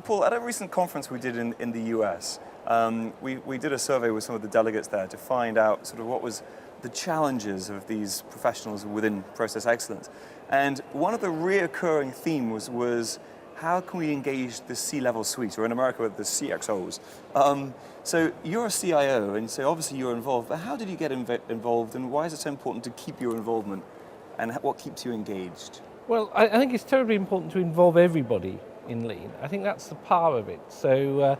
Paul, at a recent conference we did in the US, we did a survey with some of the delegates there to find out sort of what was the challenges of these professionals within process excellence. And one of the reoccurring themes was how can we engage the C-level suite, or in America, the CXOs. So you're a CIO, and so obviously you're involved, but how did you get involved, and why is it so important to keep your involvement, and what keeps you engaged? Well, I think it's terribly important to involve everybody in Lean. I think that's the power of it. So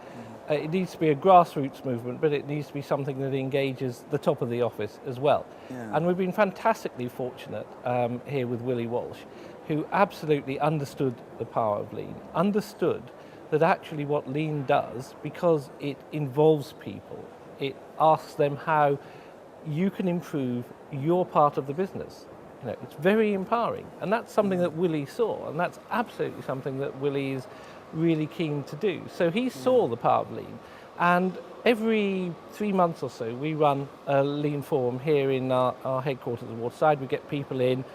it needs to be a grassroots movement, but it needs to be something that engages the top of the office as well. Yeah. And we've been fantastically fortunate here with Willie Walsh, who absolutely understood the power of Lean, understood that actually what Lean does, because it involves people, it asks them how you can improve your part of the business. You know, it's very empowering, and that's something that Willie saw, and that's absolutely something that Willie is really keen to do. So he saw the power of Lean, and every 3 months or so we run a Lean forum here in our headquarters in Waterside. We get people in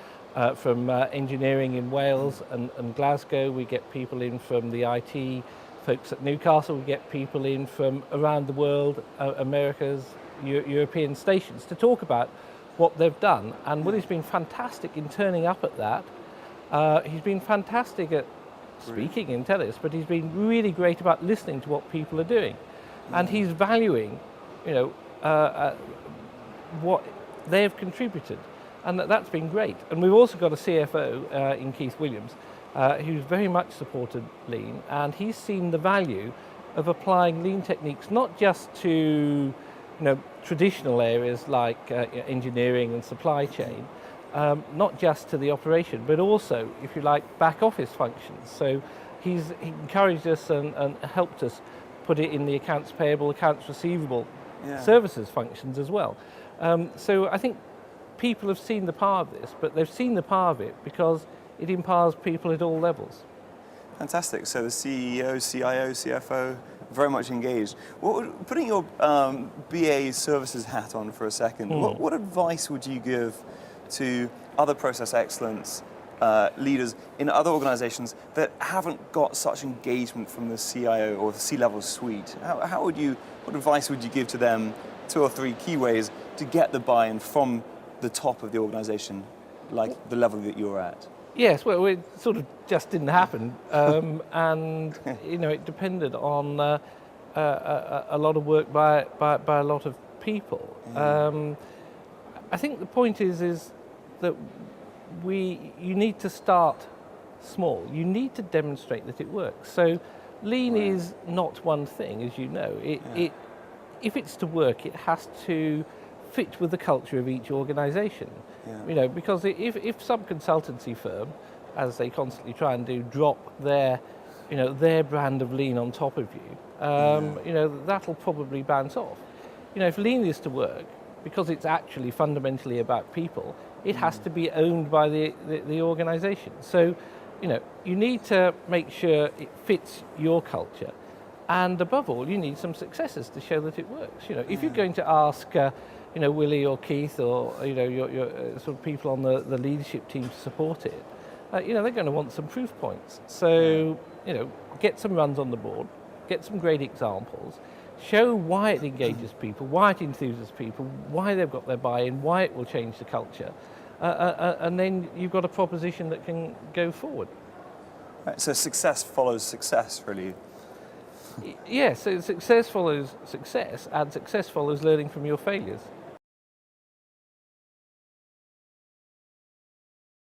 from engineering in Wales and Glasgow. We get people in from the IT folks at Newcastle. We get people in from around the world, America's, European stations, to talk about what they've done. And Willie's been fantastic in turning up at that. He's been fantastic at speaking in Telus, but he's been really great about listening to what people are doing. And he's valuing, what they've contributed. And that's been great. And we've also got a CFO in Keith Williams, who's very much supported Lean, and he's seen the value of applying Lean techniques not just to traditional areas like engineering and supply chain, not just to the operation, but also, if you like, back office functions. So he encouraged us and helped us put it in the accounts payable, accounts receivable, services functions as well. So I think people have seen the power of this, but they've seen the power of it because it empowers people at all levels. Fantastic. So the CEO, CIO, CFO, very much engaged. Putting your BA services hat on for a second, what advice would you give to other process excellence leaders in other organizations that haven't got such engagement from the CIO or the C-level suite? What advice would you give to them, 2 or 3 key ways to get the buy-in from the top of the organization, like the level that you're at? Yes, well, it sort of just didn't happen, and it depended on a lot of work by a lot of people. I think the point is that you need to start small. You need to demonstrate that it works. So Lean is not one thing, as you know. If it's to work, it has to fit with the culture of each organisation. Because if some consultancy firm, as they constantly try and do, drop their brand of Lean on top of you, that'll probably bounce off. If Lean is to work, because it's actually fundamentally about people, it has to be owned by the organisation. So, you need to make sure it fits your culture, and above all, you need some successes to show that it works. If you're going to ask Willie or Keith or your sort of people on the leadership team to support it, they're going to want some proof points. So get some runs on the board, get some great examples, show why it engages people, why it enthuses people, why they've got their buy-in, why it will change the culture, and then you've got a proposition that can go forward. Right, so success follows success, really. Yes, so success follows success, and success follows learning from your failures.